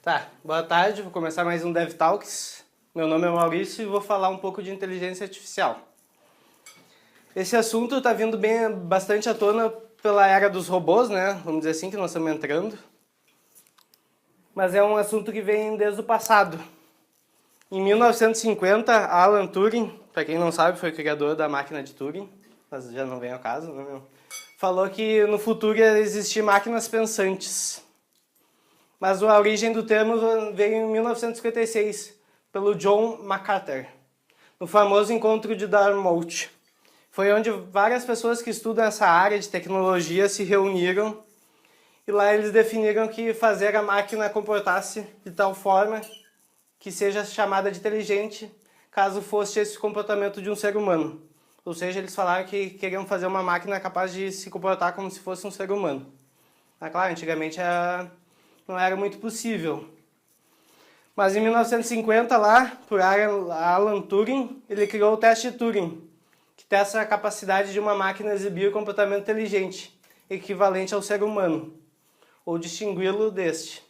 Tá, boa tarde, vou começar mais um DevTalks. Meu nome é Maurício e vou falar um pouco de inteligência artificial. Esse assunto está vindo bastante à tona pela era dos robôs, né? Vamos dizer assim, que nós estamos entrando. Mas é um assunto que vem desde o passado. Em 1950, Alan Turing, para quem não sabe, foi o criador da máquina de Turing, mas já não vem ao caso, né? Falou que no futuro ia existir máquinas pensantes. Mas a origem do termo veio em 1956, pelo John MacArthur, no famoso encontro de Dartmouth. Foi onde várias pessoas que estudam essa área de tecnologia se reuniram e lá eles definiram que fazer a máquina comportar-se de tal forma que seja chamada de inteligente, caso fosse esse comportamento de um ser humano. Ou seja, eles falaram que queriam fazer uma máquina capaz de se comportar como se fosse um ser humano. Mas claro, antigamente não era muito possível. Mas em 1950, lá, por Alan Turing, ele criou o teste de Turing, que testa a capacidade de uma máquina exibir comportamento inteligente, equivalente ao ser humano, ou distingui-lo deste.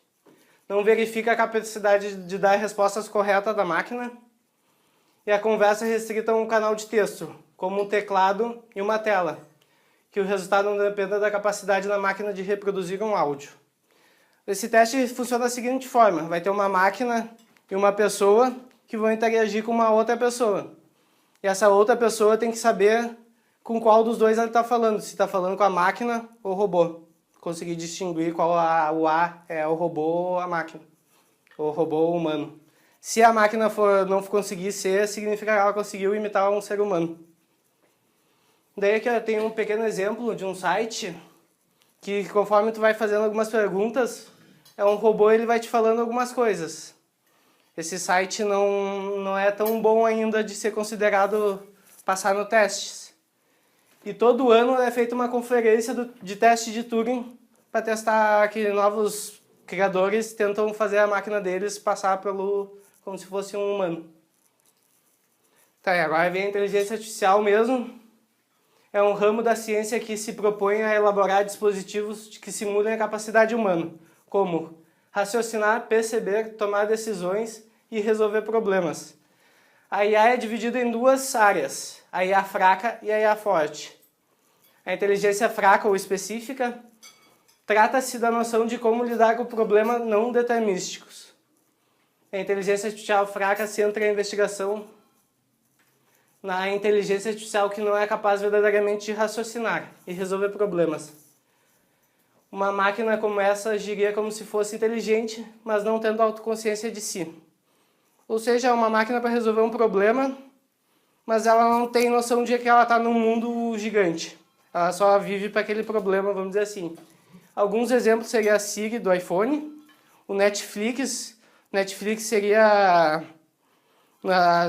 Não verifica a capacidade de dar respostas corretas da máquina, e a conversa é restrita a um canal de texto, como um teclado e uma tela, que o resultado não dependa da capacidade da máquina de reproduzir um áudio. Esse teste funciona da seguinte forma: vai ter uma máquina e uma pessoa que vão interagir com uma outra pessoa. E essa outra pessoa tem que saber com qual dos dois ela está falando, se está falando com a máquina ou o robô. Conseguir distinguir qual o A é o robô ou a máquina, ou o robô ou o humano. Se a máquina não conseguir ser, significa que ela conseguiu imitar um ser humano. Daí aqui eu tenho um pequeno exemplo de um site que, conforme tu vai fazendo algumas perguntas, um robô, ele vai te falando algumas coisas. Esse site não é tão bom ainda de ser considerado passar no teste. E todo ano é feita uma conferência de teste de Turing para testar que novos criadores tentam fazer a máquina deles passar como se fosse um humano. Tá, e agora vem a inteligência artificial mesmo. É um ramo da ciência que se propõe a elaborar dispositivos que simulem a capacidade humana, como raciocinar, perceber, tomar decisões e resolver problemas. A IA é dividida em duas áreas, a IA fraca e a IA forte. A inteligência fraca ou específica trata-se da noção de como lidar com problemas não determinísticos. A inteligência artificial fraca centra a investigação na inteligência artificial que não é capaz verdadeiramente de raciocinar e resolver problemas. Uma máquina como essa agiria como se fosse inteligente, mas não tendo autoconsciência de si. Ou seja, é uma máquina para resolver um problema, mas ela não tem noção de que ela está num mundo gigante. Ela só vive para aquele problema, vamos dizer assim. Alguns exemplos seriam a Siri do iPhone, o Netflix. Netflix seria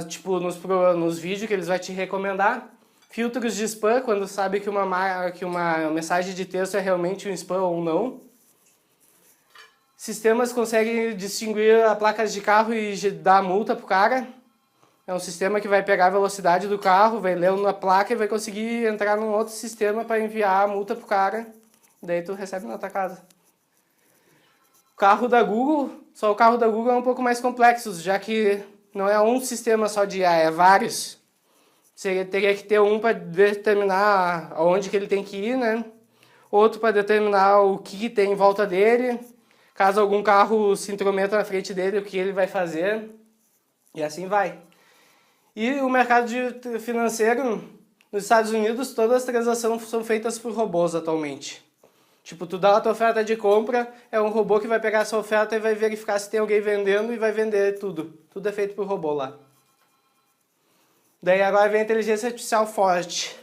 tipo nos vídeos que eles vão te recomendar. Filtros de spam, quando sabe que uma mensagem de texto é realmente um spam ou não. Sistemas conseguem distinguir a placas de carro e dar multa pro cara. É um sistema que vai pegar a velocidade do carro, vai ler na placa e vai conseguir entrar num outro sistema para enviar a multa pro cara. Daí tu recebe na tua casa. O carro da Google, só o carro da Google é um pouco mais complexo, já que não é um sistema só de IA, é vários. Você teria que ter um para determinar aonde que ele tem que ir, né? Outro para determinar o que tem em volta dele. Caso algum carro se intrometa na frente dele, o que ele vai fazer. E assim vai. E o mercado financeiro, nos Estados Unidos, todas as transações são feitas por robôs atualmente. Tipo, tu dá a tua oferta de compra, é um robô que vai pegar essa oferta e vai verificar se tem alguém vendendo e vai vender tudo. Tudo é feito por robô lá. Daí agora vem a inteligência artificial forte.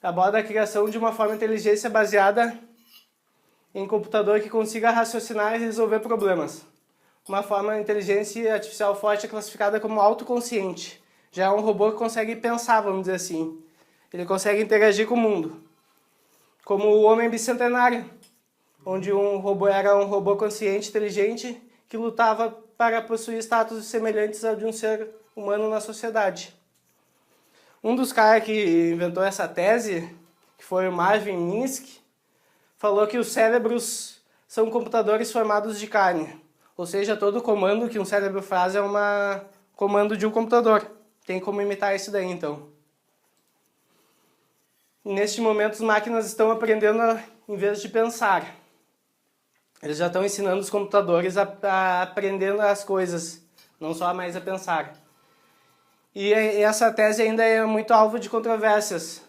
Aborda a criação de uma forma de inteligência baseada em computador que consiga raciocinar e resolver problemas. Uma forma de inteligência artificial forte é classificada como autoconsciente. Já é um robô que consegue pensar, vamos dizer assim. Ele consegue interagir com o mundo. Como o Homem Bicentenário, onde um robô era um robô consciente, inteligente, que lutava para possuir status semelhantes ao de um ser humano na sociedade. Um dos caras que inventou essa tese, que foi o Marvin Minsky, falou que os cérebros são computadores formados de carne. Ou seja, todo comando que um cérebro faz é um comando de um computador. Tem como imitar isso daí, então. Neste momento, as máquinas estão aprendendo em vez de pensar. Eles já estão ensinando os computadores a aprender as coisas, não só mais a pensar. E essa tese ainda é muito alvo de controvérsias.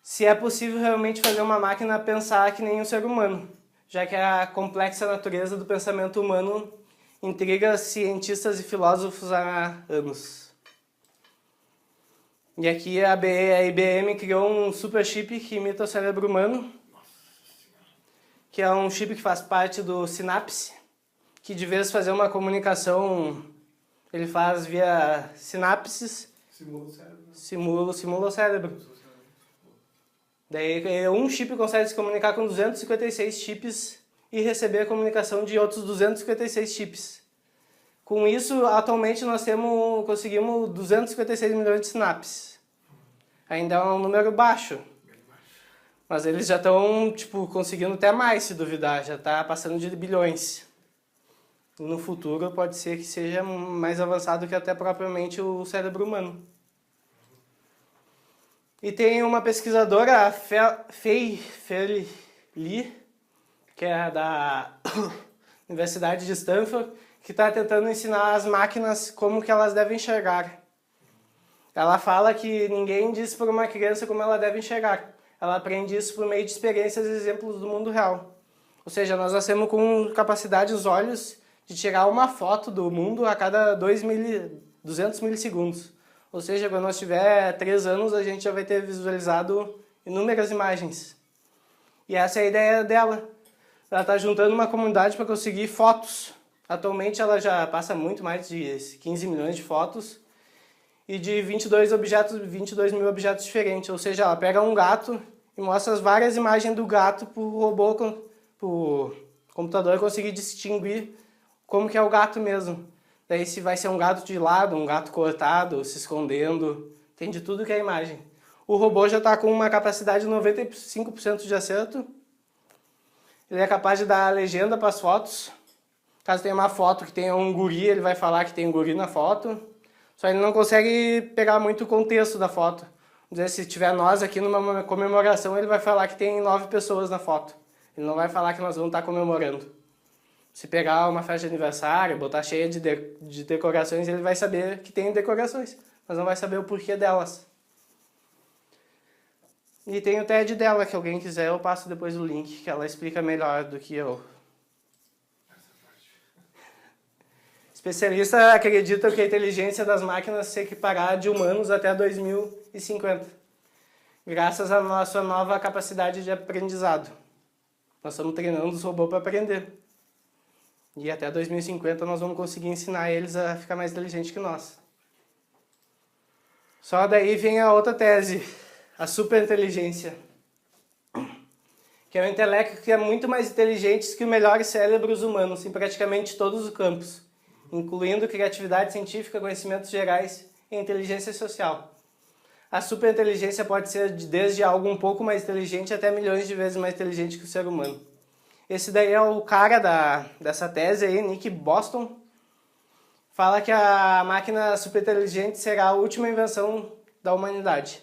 Se é possível realmente fazer uma máquina pensar que nem um ser humano, já que a complexa natureza do pensamento humano intriga cientistas e filósofos há anos. E aqui a IBM criou um super chip que imita o cérebro humano, que é um chip que faz parte do sinapse, que de vez fazer uma comunicação, ele faz via sinapses. Simula o cérebro. Simula o cérebro. Daí um chip consegue se comunicar com 256 chips e receber a comunicação de outros 256 chips. Com isso, atualmente nós conseguimos 256 milhões de sinapses. Ainda é um número baixo. Mas eles já estão, conseguindo até mais, se duvidar. Já está passando de bilhões. E no futuro pode ser que seja mais avançado que até propriamente o cérebro humano. E tem uma pesquisadora, a Fei Li, que é da Universidade de Stanford, que está tentando ensinar as máquinas como que elas devem enxergar. Ela fala que ninguém diz para uma criança como ela deve enxergar. Ela aprende isso por meio de experiências e exemplos do mundo real. Ou seja, nós nascemos com capacidade nos olhos de tirar uma foto do mundo a cada 200 milissegundos. Ou seja, quando nós tiver 3 anos, a gente já vai ter visualizado inúmeras imagens. E essa é a ideia dela. Ela está juntando uma comunidade para conseguir fotos. Atualmente ela já passa muito mais de 15 milhões de fotos e de 22 mil objetos diferentes. Ou seja, ela pega um gato e mostra as várias imagens do gato para o robô, para o computador conseguir distinguir como que é o gato mesmo. Daí se vai ser um gato de lado, um gato cortado, se escondendo, tem de tudo que é imagem. O robô já está com uma capacidade de 95% de acerto. Ele é capaz de dar legenda para as fotos. Caso tenha uma foto que tenha um guri, ele vai falar que tem um guri na foto. Só ele não consegue pegar muito o contexto da foto. Vamos dizer, se tiver nós aqui numa comemoração, ele vai falar que tem 9 pessoas na foto. Ele não vai falar que nós vamos estar comemorando. Se pegar uma festa de aniversário, botar cheia de decorações, ele vai saber que tem decorações, mas não vai saber o porquê delas. E tem o TED dela, que alguém quiser, eu passo depois o link, que ela explica melhor do que eu. Especialistas acreditam que a inteligência das máquinas se equipará de humanos até 2050, graças à nossa nova capacidade de aprendizado. Nós estamos treinando os robôs para aprender. E até 2050 nós vamos conseguir ensinar eles a ficar mais inteligentes que nós. Só daí vem a outra tese, a superinteligência, que é um intelecto que é muito mais inteligente que os melhores cérebros humanos em praticamente todos os campos, incluindo criatividade científica, conhecimentos gerais e inteligência social. A superinteligência pode ser desde algo um pouco mais inteligente até milhões de vezes mais inteligente que o ser humano. Esse daí é o cara dessa tese aí, Nick Bostrom. Fala que a máquina superinteligente será a última invenção da humanidade.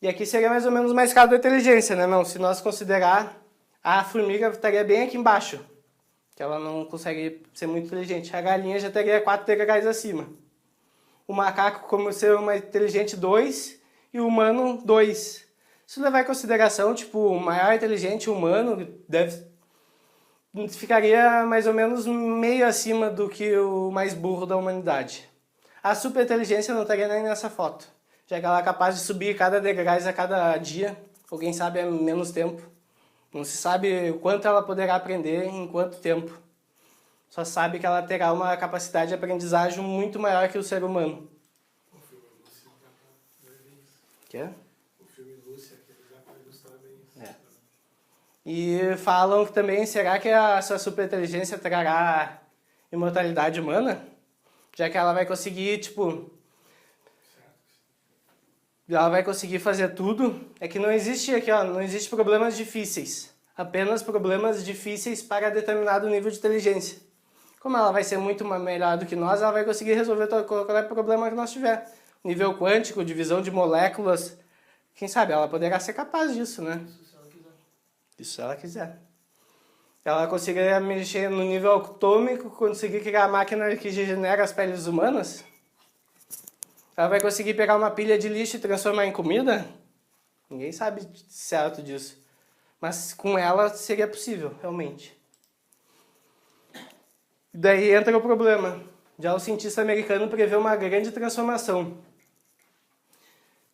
E aqui seria mais ou menos uma escala da inteligência, né, não? Se nós considerar, a formiga estaria bem aqui embaixo, que ela não consegue ser muito inteligente. A galinha já teria 4 degraus acima. O macaco, como ser uma inteligente 2, e o humano 2. Se levar em consideração, o maior inteligente humano ficaria mais ou menos meio acima do que o mais burro da humanidade. A superinteligência não estaria nem nessa foto, já que ela é capaz de subir cada degrau a cada dia, ou quem sabe é menos tempo. Não se sabe o quanto ela poderá aprender em quanto tempo. Só sabe que ela terá uma capacidade de aprendizagem muito maior que o ser humano. O filme Lúcia dá pra ver isso. Quê? O filme Lúcia, que ele dá pra ilustrar bem isso. É. E falam que também, será que a sua superinteligência trará imortalidade humana? Já que ela vai conseguir, ela vai conseguir fazer tudo. É que não existe aqui, ó, não existe problemas difíceis. apenas problemas difíceis para determinado nível de inteligência. Como ela vai ser muito melhor do que nós, ela vai conseguir resolver qualquer problema que nós tiver. Nível quântico, divisão de moléculas, quem sabe ela poderá ser capaz disso, né? Isso se ela quiser. Isso se ela quiser. Ela conseguiria mexer no nível atômico, conseguir criar a máquina que genera as peles humanas? Ela vai conseguir pegar uma pilha de lixo e transformar em comida? Ninguém sabe certo disso. Mas com ela seria possível, realmente. Daí entra o problema. Já o cientista americano prevê uma grande transformação.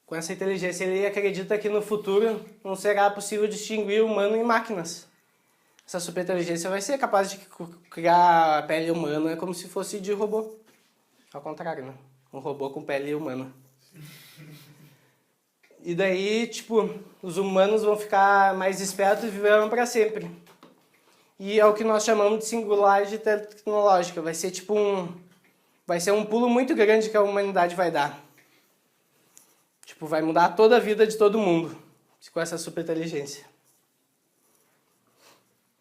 Com essa inteligência, ele acredita que no futuro não será possível distinguir humano e máquinas. Essa superinteligência vai ser capaz de criar a pele humana como se fosse de robô. Ao contrário, né? Um robô com pele humana. E daí, tipo, os humanos vão ficar mais espertos e viverão para sempre. E é o que nós chamamos de singularidade tecnológica. Vai ser tipo vai ser um pulo muito grande que a humanidade vai dar. Tipo, vai mudar toda a vida de todo mundo com essa superinteligência.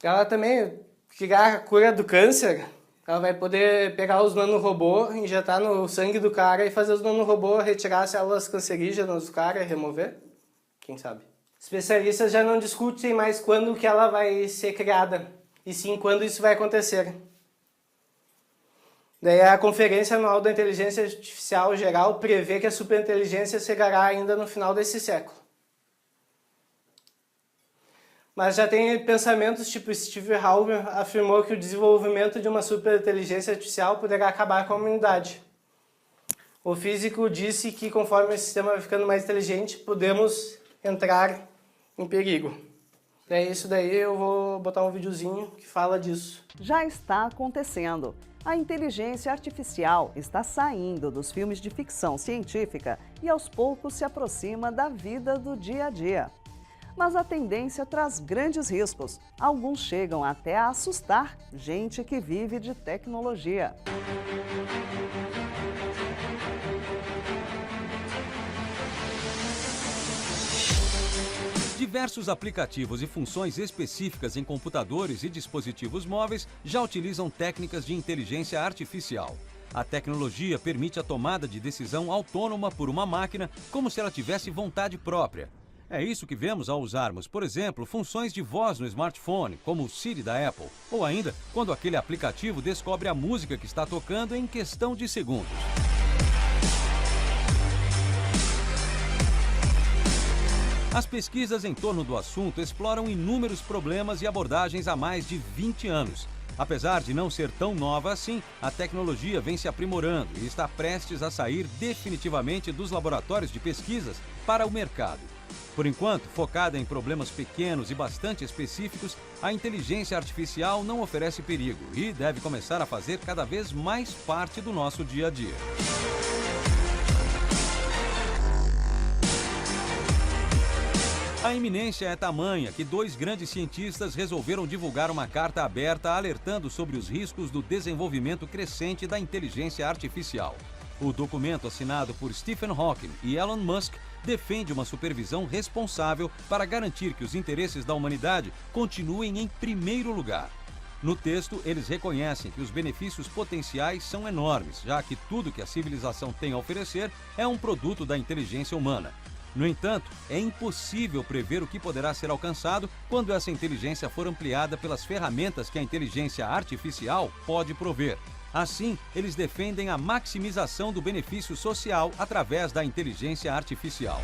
Ela também criar a cura do câncer. Ela vai poder pegar os nanorobôs, injetar no sangue do cara e fazer os nanorobôs retirar as células cancerígenas do cara e remover. Quem sabe? Especialistas já não discutem mais quando que ela vai ser criada, e sim quando isso vai acontecer. Daí a Conferência Anual da Inteligência Artificial Geral prevê que a superinteligência chegará ainda no final desse século. Mas já tem pensamentos tipo Steve Halper afirmou que o desenvolvimento de uma superinteligência artificial poderá acabar com a humanidade. O físico disse que conforme o sistema vai ficando mais inteligente, podemos entrar em perigo. É isso daí, eu vou botar um videozinho que fala disso. Já está acontecendo. A inteligência artificial está saindo dos filmes de ficção científica e aos poucos se aproxima da vida do dia a dia. Mas a tendência traz grandes riscos. Alguns chegam até a assustar gente que vive de tecnologia. Diversos aplicativos e funções específicas em computadores e dispositivos móveis já utilizam técnicas de inteligência artificial. A tecnologia permite a tomada de decisão autônoma por uma máquina, como se ela tivesse vontade própria. É isso que vemos ao usarmos, por exemplo, funções de voz no smartphone, como o Siri da Apple, ou ainda quando aquele aplicativo descobre a música que está tocando em questão de segundos. As pesquisas em torno do assunto exploram inúmeros problemas e abordagens há mais de 20 anos. Apesar de não ser tão nova assim, a tecnologia vem se aprimorando e está prestes a sair definitivamente dos laboratórios de pesquisas para o mercado. Por enquanto, focada em problemas pequenos e bastante específicos, a inteligência artificial não oferece perigo e deve começar a fazer cada vez mais parte do nosso dia a dia. A iminência é tamanha que dois grandes cientistas resolveram divulgar uma carta aberta alertando sobre os riscos do desenvolvimento crescente da inteligência artificial. O documento, assinado por Stephen Hawking e Elon Musk, defende uma supervisão responsável para garantir que os interesses da humanidade continuem em primeiro lugar. No texto, eles reconhecem que os benefícios potenciais são enormes, já que tudo que a civilização tem a oferecer é um produto da inteligência humana. No entanto, é impossível prever o que poderá ser alcançado quando essa inteligência for ampliada pelas ferramentas que a inteligência artificial pode prover. Assim, eles defendem a maximização do benefício social através da inteligência artificial.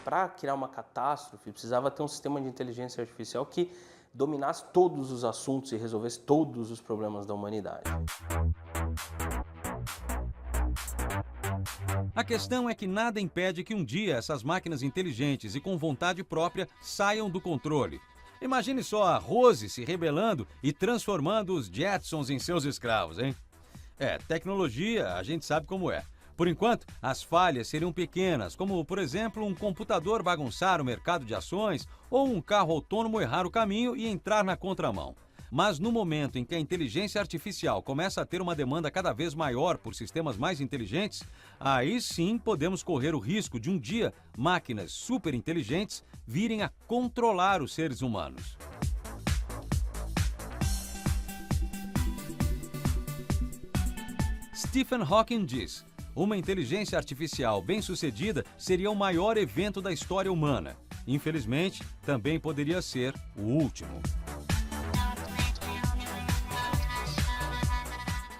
Para criar uma catástrofe, precisava ter um sistema de inteligência artificial que dominasse todos os assuntos e resolvesse todos os problemas da humanidade. A questão é que nada impede que um dia essas máquinas inteligentes e com vontade própria saiam do controle. Imagine só a Rose se rebelando e transformando os Jetsons em seus escravos, hein? Tecnologia, a gente sabe como é. Por enquanto, as falhas seriam pequenas, como, por exemplo, um computador bagunçar o mercado de ações ou um carro autônomo errar o caminho e entrar na contramão. Mas no momento em que a inteligência artificial começa a ter uma demanda cada vez maior por sistemas mais inteligentes, aí sim podemos correr o risco de um dia máquinas superinteligentes virem a controlar os seres humanos. Stephen Hawking diz: uma inteligência artificial bem-sucedida seria o maior evento da história humana. Infelizmente, também poderia ser o último.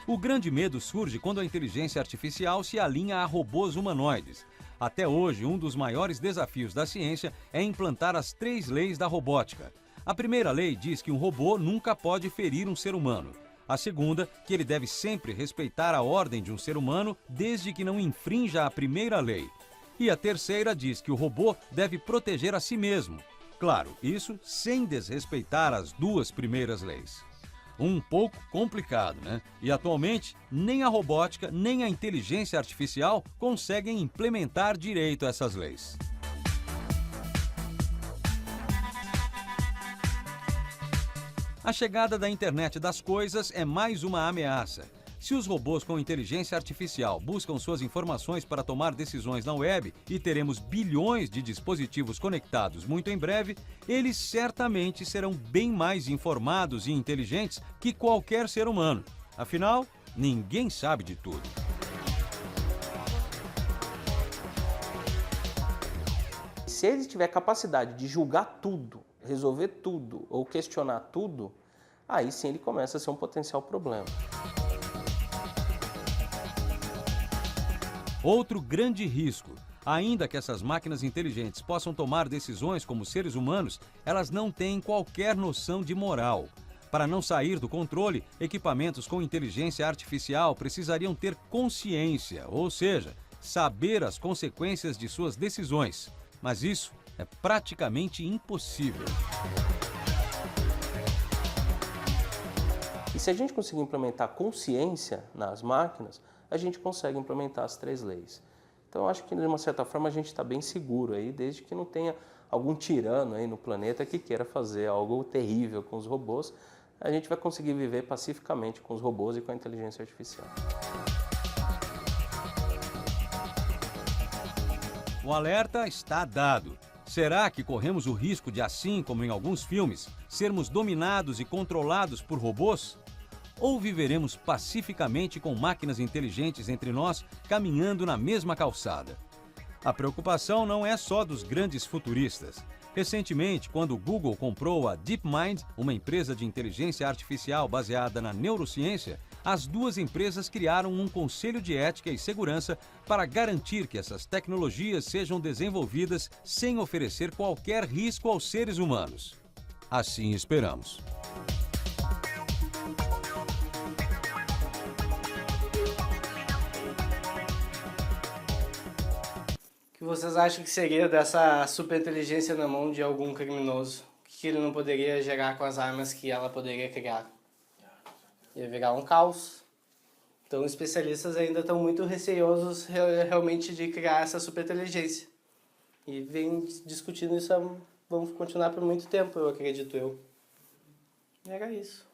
O grande medo surge quando a inteligência artificial se alinha a robôs humanoides. Até hoje, um dos maiores desafios da ciência é implantar as 3 leis da robótica. A primeira lei diz que um robô nunca pode ferir um ser humano. A segunda, que ele deve sempre respeitar a ordem de um ser humano desde que não infrinja a primeira lei. E a terceira diz que o robô deve proteger a si mesmo. Claro, isso sem desrespeitar as 2 primeiras leis. Um pouco complicado, né? E atualmente, nem a robótica, nem a inteligência artificial conseguem implementar direito essas leis. A chegada da internet das coisas é mais uma ameaça. Se os robôs com inteligência artificial buscam suas informações para tomar decisões na web e teremos bilhões de dispositivos conectados muito em breve, eles certamente serão bem mais informados e inteligentes que qualquer ser humano. Afinal, ninguém sabe de tudo. Se ele tiver capacidade de julgar tudo, resolver tudo ou questionar tudo, aí sim ele começa a ser um potencial problema. Outro grande risco. Ainda que essas máquinas inteligentes possam tomar decisões como seres humanos, elas não têm qualquer noção de moral. Para não sair do controle, equipamentos com inteligência artificial precisariam ter consciência, ou seja, saber as consequências de suas decisões. Mas isso é praticamente impossível. E se a gente conseguir implementar consciência nas máquinas, a gente consegue implementar as 3 leis. Então, eu acho que, de uma certa forma, a gente está bem seguro aí, desde que não tenha algum tirano aí no planeta que queira fazer algo terrível com os robôs, a gente vai conseguir viver pacificamente com os robôs e com a inteligência artificial. O alerta está dado. Será que corremos o risco de, assim como em alguns filmes, sermos dominados e controlados por robôs? Ou viveremos pacificamente com máquinas inteligentes entre nós, caminhando na mesma calçada? A preocupação não é só dos grandes futuristas. Recentemente, quando o Google comprou a DeepMind, uma empresa de inteligência artificial baseada na neurociência, as 2 empresas criaram um conselho de ética e segurança para garantir que essas tecnologias sejam desenvolvidas sem oferecer qualquer risco aos seres humanos. Assim esperamos. O que vocês acham que seria dessa superinteligência na mão de algum criminoso? O que ele não poderia gerar com as armas que ela poderia criar? Ia virar um caos. Então, os especialistas ainda estão muito receosos realmente de criar essa superinteligência. E vem discutindo isso, vamos continuar por muito tempo, eu acredito eu. E era isso.